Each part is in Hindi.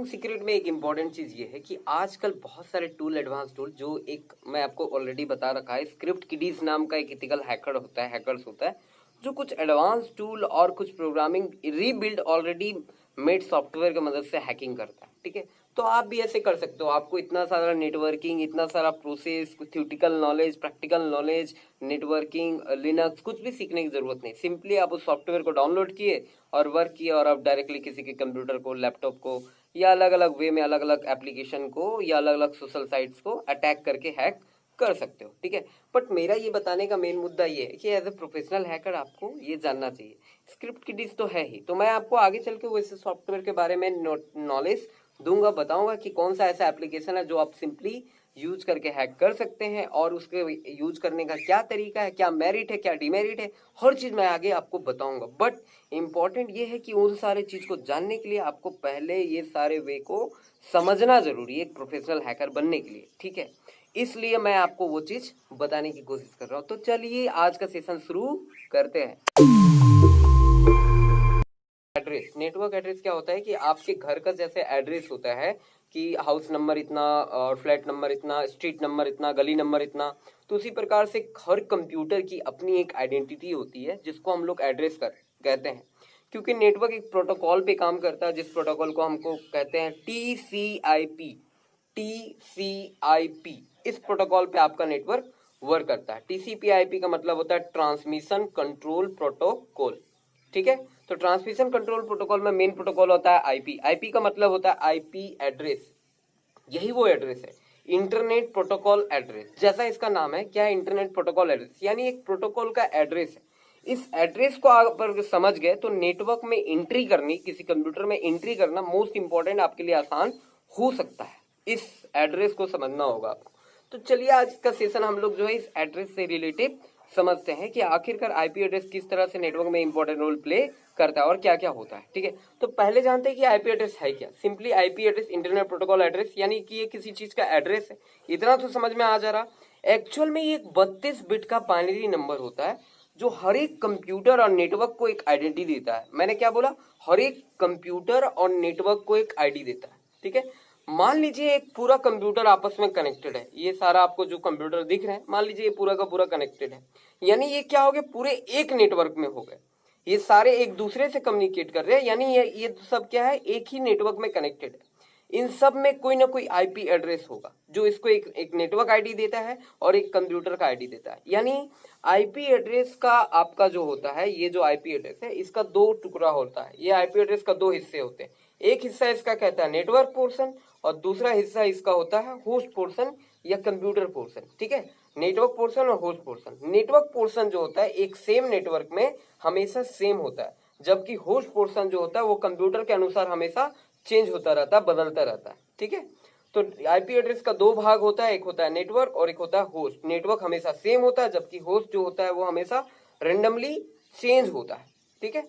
नेटवर्किंग सीक्रेट में एक इम्पॉर्टेंट चीज़ ये है कि आजकल बहुत सारे टूल, एडवांस टूल, जो एक मैं आपको ऑलरेडी बता रखा है, स्क्रिप्ट किडीज नाम का एक इथिकल हैकर होता है, हैकर्स होता है, जो कुछ एडवांस टूल और कुछ programming rebuild already made software की मदद से हैकिंग करता है। ठीक है, तो आप भी ऐसे कर सकते हो। आपको इतना सारा नेटवर्किंग, इतना सारा process, theoretical knowledge, practical knowledge, networking, Linux, कुछ भी सीखने की जरूरत नहीं। सिंपली आप उस सॉफ्टवेयर को डाउनलोड किए और वर्क किया, और आप डायरेक्टली किसी के कंप्यूटर को, लैपटॉप को, या अलग अलग वे में अलग अलग एप्लीकेशन को या अलग अलग सोशल साइट्स को अटैक करके हैक कर सकते हो। ठीक है, बट मेरा ये बताने का मेन मुद्दा ये है कि एज ए प्रोफेशनल हैकर आपको ये जानना चाहिए। स्क्रिप्ट किडीज तो है ही, तो मैं आपको आगे चल के वैसे सॉफ्टवेयर के बारे में नॉलेज दूंगा, बताऊंगा कि कौन सा ऐसा एप्लीकेशन है जो आप सिंपली यूज करके हैक कर सकते हैं, और उसके यूज करने का क्या तरीका है, क्या मेरिट है, क्या डिमेरिट है, हर चीज मैं आगे आपको बताऊंगा। बट इम्पॉर्टेंट ये है कि उन सारे चीज को जानने के लिए आपको पहले ये सारे वे को समझना जरूरी है एक प्रोफेशनल हैकर बनने के लिए। ठीक है, इसलिए मैं आपको वो चीज बताने की कोशिश कर रहा हूँ। तो चलिए आज का सेशन शुरू करते हैं। एड्रेस, नेटवर्क एड्रेस क्या होता है कि आपके घर का जैसे एड्रेस होता है कि हाउस नंबर इतना और फ्लैट नंबर इतना, स्ट्रीट नंबर इतना, गली नंबर इतना, तो उसी प्रकार से हर कंप्यूटर की अपनी एक आइडेंटिटी होती है जिसको हम लोग एड्रेस कहते हैं। क्योंकि नेटवर्क एक प्रोटोकॉल पे काम करता है, जिस प्रोटोकॉल को हमको कहते हैं TCP। TCP, इस प्रोटोकॉल पे आपका नेटवर्क वर्क करता है। TCP/IP का मतलब होता है ट्रांसमिशन कंट्रोल प्रोटोकॉल। ठीक है, तो ट्रांसमिशन कंट्रोल प्रोटोकॉल में मेन प्रोटोकॉल होता है आईपी। आईपी का मतलब होता है आईपी एड्रेस, यही वो एड्रेस है, इंटरनेट प्रोटोकॉल एड्रेस। जैसा इसका नाम है, क्या है, इंटरनेट प्रोटोकॉल एड्रेस, यानी एक प्रोटोकॉल का एड्रेस है। इस एड्रेस को आप अगर समझ गए तो नेटवर्क में एंट्री करनी, किसी कंप्यूटर में एंट्री करना मोस्ट इंपॉर्टेंट आपके लिए आसान हो सकता है। इस एड्रेस को समझना होगा आपको। तो चलिए आज का सेशन हम लोग जो है इस एड्रेस से रिलेटेड समझते हैं कि आखिरकार आईपी एड्रेस किस तरह से नेटवर्क में इंपॉर्टेंट रोल प्ले करता है और क्या क्या होता है। ठीक है, तो पहले जानते हैं कि आईपी एड्रेस है क्या। Simply IP address internet protocol address, यानी कि ये किसी चीज का एड्रेस है। इतना तो समझ में आ जा रहा। एक्चुअल में ये एक 32 बिट का बाइनरी नंबर होता है जो हर एक कंप्यूटर और नेटवर्क को एक आइडेंटिटी देता है। मैंने क्या बोला, हर एक कंप्यूटर और नेटवर्क को एक आईडी देता है। ठीक है, मान लीजिए एक पूरा कंप्यूटर आपस में कनेक्टेड है, ये सारा आपको जो कंप्यूटर दिख रहे हैं, मान लीजिए ये पूरा का पूरा कनेक्टेड है, यानी ये क्या हो गए, पूरे एक नेटवर्क में हो गए। ये सारे एक दूसरे से कम्युनिकेट कर रहे हैं, यानी ये सब क्या है, एक ही नेटवर्क में कनेक्टेड है। इन सब में कोई ना कोई आईपी एड्रेस होगा जो इसको एक नेटवर्क आईडी देता है और एक कंप्यूटर का आईडी देता है। यानी आईपी एड्रेस का आपका जो होता है, ये जो आईपी एड्रेस है इसका दो टुकड़ा होता है। ये आईपी एड्रेस का दो हिस्से होते हैं। एक हिस्सा इसका कहता है नेटवर्क पोर्शन, और दूसरा हिस्सा इसका होता है होस्ट पोर्शन या कंप्यूटर पोर्शन। ठीक है, नेटवर्क पोर्शन और होस्ट पोर्शन। नेटवर्क पोर्शन जो होता है एक सेम नेटवर्क में हमेशा सेम होता है, जबकि होस्ट पोर्शन जो होता है वो कंप्यूटर के अनुसार हमेशा चेंज होता रहता है, बदलता रहता है। ठीक है, तो आईपी एड्रेस का दो भाग होता है, एक होता है नेटवर्क और एक होता है होस्ट। नेटवर्क हमेशा सेम होता है, जबकि होस्ट जो होता है वो हमेशा रेंडमली चेंज होता है। ठीक है,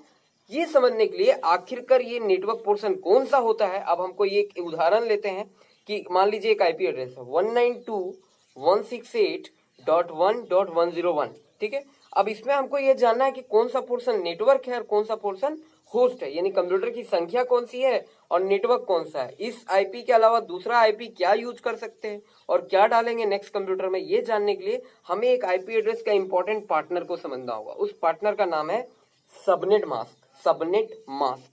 ये समझने के लिए आखिरकार ये नेटवर्क पोर्शन कौन सा होता है, अब हमको ये एक उदाहरण लेते हैं कि मान लीजिए एक आईपी एड्रेस है 192.168.1.101। ठीक है, अब इसमें हमको ये जानना है कि कौन सा पोर्शन नेटवर्क है और कौन सा पोर्शन होस्ट है, यानी कंप्यूटर की संख्या कौन सी है और नेटवर्क कौन सा है। इस आईपी के अलावा दूसरा आईपी क्या यूज कर सकते हैं और क्या डालेंगे नेक्स्ट कंप्यूटर में, ये जानने के लिए हमें एक आईपी एड्रेस का इंपॉर्टेंट पार्टनर को समझना होगा। उस पार्टनर का नाम है सबनेट मास्क। सबनेट मास्क,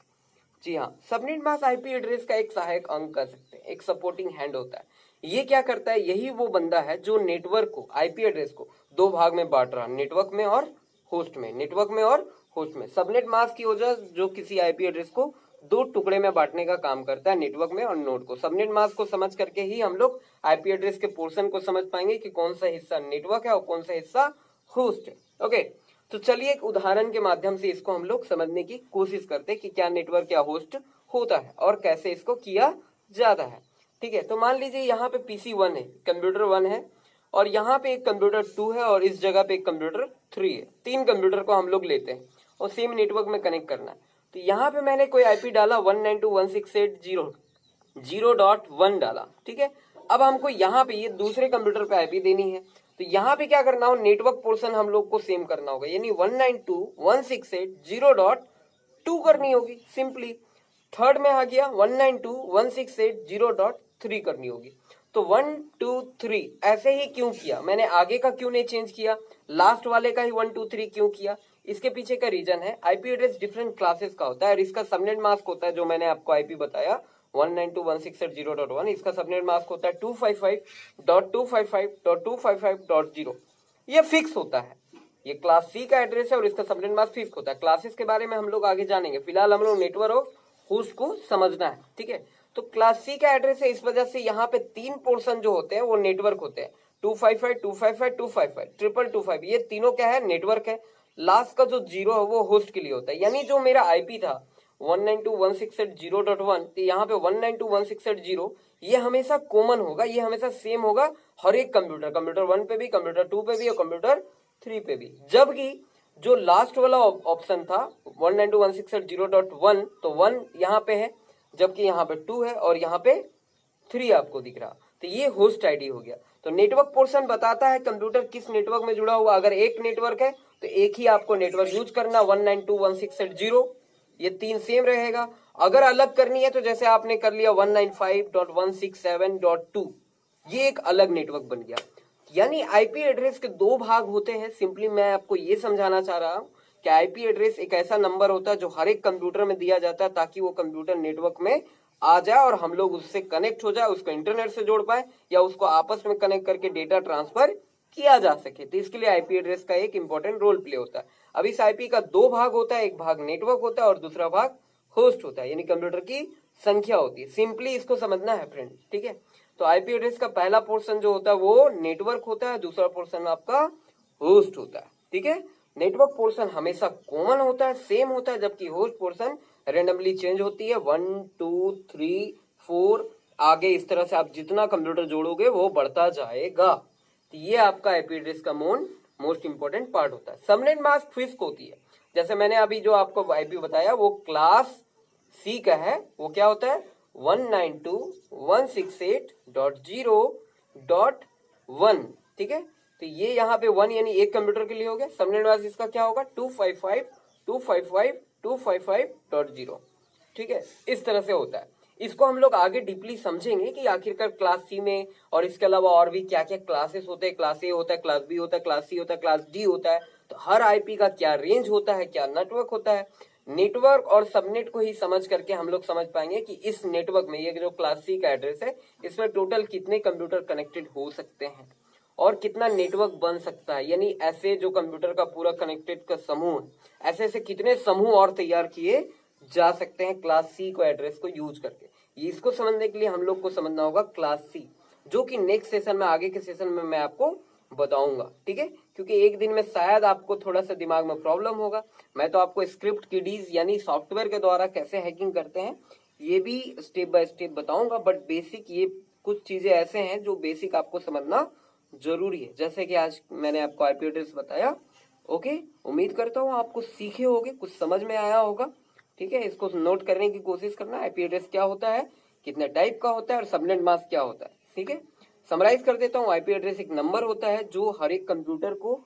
जी हाँ, सबनेट मास्क आईपी एड्रेस का एक सहायक अंग कर सकते हैं, एक सपोर्टिंग हैंड होता है। ये क्या करता है, यही वो बंदा है जो नेटवर्क को, आईपी एड्रेस को दो भाग में बांट रहा है, नेटवर्क में और होस्ट में। नेटवर्क में और होस्ट में सबनेट मास्क की वजह जो किसी आईपी एड्रेस को दो टुकड़े में बांटने का काम करता है, नेटवर्क में और नोड को। सबनेट मास्क को समझ करके ही हम लोग आईपी एड्रेस के पोर्शन को समझ पाएंगे कि कौन सा हिस्सा नेटवर्क है और कौन सा हिस्सा होस्ट है। ओके, तो चलिए एक उदाहरण के माध्यम से इसको हम लोग समझने की कोशिश करते हैं कि क्या नेटवर्क या होस्ट होता है और कैसे इसको किया जाता है। ठीक है, तो मान लीजिए यहाँ पे पीसी 1 है, कंप्यूटर 1 है, और यहाँ पे एक कंप्यूटर 2 है, और इस जगह पे एक कंप्यूटर 3 है। तीन कंप्यूटर को हम लोग लेते हैं और सेम नेटवर्क में कनेक्ट करना है। तो यहाँ पे मैंने कोई आईपी डाला 192.168.0.1 डाला। ठीक है, अब हमको यहाँ पे ये दूसरे कंप्यूटर पे आईपी देनी है, तो यहाँ पे क्या करना हो, नेटवर्क पोर्शन हम लोग को सेम करना होगा, यानी 192.168.0.2 करनी होगी सिंपली। थर्ड में आ गया 192.168.0.3 करनी होगी। तो 1 2 3 ऐसे ही क्यों किया, मैंने आगे का क्यों नहीं चेंज किया, लास्ट वाले का ही 1 2 3 क्यों किया, इसके पीछे का रीजन है आईपी एड्रेस डिफरेंट क्लासेस का होता है और इसका सबनेट मास्क होता है जो मैंने आपको आईपी बताया 192.168.0.1, इसका सबनेट मास्क होता है 255.255.255.0। ये फिक्स होता है, ये क्लास सी का एड्रेस है और इसका सबनेट मास्क फिक्स होता है। क्लासेस के बारे में हम लोग आगे जानेंगे, फिलहाल हम लोग नेटवर्क ऑफ होस्ट को समझना है, ठीक है। तो क्लास सी का एड्रेस है, इस वजह से यहाँ पे 3 पोर्शन जो होते हैं वो नेटवर्क होते हैं, 255, 255, 255, 255, ये तीनों क्या है, नेटवर्क है। लास्ट का जो 0 है वो होस्ट के लिए होता है, यानी जो मेरा आईपी था 192.168.0.1, तो यहाँ पे 192.168.0 ये हमेशा कॉमन होगा, ये हमेशा सेम होगा हर एक कंप्यूटर, कंप्यूटर 1 पे भी, कंप्यूटर 2 पे भी और कंप्यूटर 3 पे भी। जबकि जो लास्ट वाला ऑप्शन था 192.168.0.1, तो 1 यहाँ पे है, जबकि यहाँ पे 2 है और यहाँ पे 3 आपको दिख रहा, तो ये होस्ट आईडी हो गया। तो नेटवर्क पोर्शन बताता है कंप्यूटर किस नेटवर्क में जुड़ा हुआ, अगर एक नेटवर्क है तो एक ही आपको नेटवर्क यूज करना 192.168.0, ये 3 सेम रहेगा। अगर अलग करनी है तो जैसे आपने कर लिया 195.167.2, ये एक अलग नेटवर्क बन गया। यानी आईपी एड्रेस के 2 भाग होते हैं। सिंपली मैं आपको ये समझाना चाह रहा हूं कि आईपी एड्रेस एक ऐसा नंबर होता है जो हर एक कंप्यूटर में दिया जाता है ताकि वो कंप्यूटर नेटवर्क में आ जाए और हम लोग उससे कनेक्ट हो जाए, उसको इंटरनेट से जोड़ पाए या उसको आपस में कनेक्ट करके डेटा ट्रांसफर किया जा सके। तो इसके लिए आईपी एड्रेस का एक इंपॉर्टेंट रोल प्ले होता है। अब इस आईपी का 2 भाग होता है, एक भाग नेटवर्क होता है और दूसरा भाग होस्ट होता है, यानी कंप्यूटर की संख्या होती है। सिंपली इसको समझना है फ्रेंड, ठीक है। तो आईपी एड्रेस का पहला पोर्शन जो होता है वो नेटवर्क होता है, दूसरा पोर्शन आपका होस्ट होता है, ठीक है। नेटवर्क पोर्शन हमेशा कॉमन होता है, सेम होता है, जबकि होस्ट पोर्शन रेंडमली चेंज होती है। 1 2 3 4 आगे इस तरह से आप जितना कंप्यूटर जोड़ोगे वो बढ़ता जाएगा। तो ये आपका आईपी एड्रेस का मोस्ट इंपॉर्टेंट पार्ट होता है। सबनेट मास्क फिक्स होती है, जैसे मैंने अभी जो आपको आईपी बताया वो क्लास सी का है, वो क्या होता है 192.168.0.1, ठीक है। तो ये यहाँ पे 1 यानी एक कंप्यूटर के लिए हो गया। सबनेट मास्क इसका क्या होगा 255.255.255.0, ठीक है। इस तरह से होता है। इसको हम लोग आगे डीपली समझेंगे कि आखिरकार क्लास सी में और इसके अलावा और भी क्या क्या क्लासेस होते हैं, क्लास ए होता है, क्लास बी होता है, क्लास सी होता है, क्लास डी होता है, तो हर आईपी का क्या रेंज होता है, क्या नेटवर्क होता है। नेटवर्क और सबनेट को ही समझ करके हम लोग समझ पाएंगे कि इस नेटवर्क में ये जो क्लास सी का एड्रेस है इसमें टोटल कितने कंप्यूटर कनेक्टेड हो सकते हैं और कितना नेटवर्क बन सकता है, यानी ऐसे जो कंप्यूटर का पूरा कनेक्टेड का समूह, ऐसे ऐसे कितने समूह और तैयार किए जा सकते हैं क्लास सी को एड्रेस को यूज करके। इसको समझने के लिए हम लोग को समझना होगा क्लास सी, जो कि नेक्स्ट सेशन में, आगे के सेशन में मैं आपको बताऊंगा, ठीक है। क्योंकि एक दिन में शायद आपको थोड़ा सा दिमाग में प्रॉब्लम होगा। मैं तो आपको स्क्रिप्ट किडीज यानी सॉफ्टवेयर के द्वारा कैसे हैकिंग करते हैं ये भी स्टेप बाय स्टेप बताऊंगा, बट बेसिक ये कुछ चीजें ऐसे हैं जो बेसिक आपको समझना जरूरी है। जैसे कि आज मैंने आपको आईपी एड्रेस बताया, ओके। उम्मीद करता हूँ आपको सीखे होगे, कुछ समझ में आया होगा, ठीक है। इसको नोट करने की कोशिश करना, आईपी एड्रेस क्या होता है, कितने टाइप का होता है और सबनेट मास्क क्या होता है, ठीक है। समराइज कर देता हूँ, आईपी एड्रेस एक नंबर होता है जो हर एक कंप्यूटर को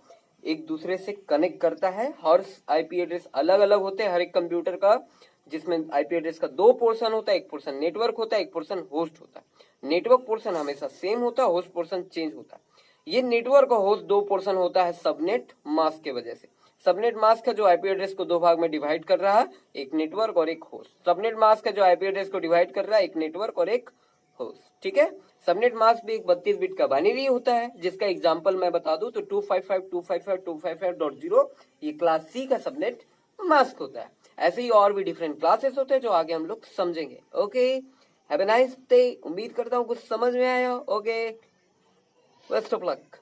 एक दूसरे से कनेक्ट करता है। हर आईपी एड्रेस अलग अलग होते हैं हर एक कंप्यूटर का, जिसमें आईपी एड्रेस का 2 पोर्शन होता है, एक पोर्शन नेटवर्क होता है, एक पोर्शन होस्ट होता है। नेटवर्क पोर्शन हमेशा सेम होता है, होस्ट पोर्शन चेंज होता है। ये नेटवर्क और होस्ट 2 पोर्शन होता है सबनेट मास्क के वजह से। सबनेट मास्क है जो आईपी एड्रेस को 2 भाग में डिवाइड कर रहा है, एक नेटवर्क और एक होस्ट। सबनेट मास्क है जो आईपी एड्रेस को डिवाइड कर रहा है, एक नेटवर्क और एक होस्ट, ठीक है। सबनेट मास्क भी एक 32 बिट का बाइनरी होता है, जिसका एग्जांपल मैं बता दूं तो 255.255.255.0 ये क्लास सी का सबनेट मास्क होता है। ऐसे ही और भी डिफरेंट क्लासेस होते हैं जो आगे हम लोग समझेंगे। Okay, have a nice day. उम्मीद करता हूँ कुछ समझ में आया। Okay, best of luck.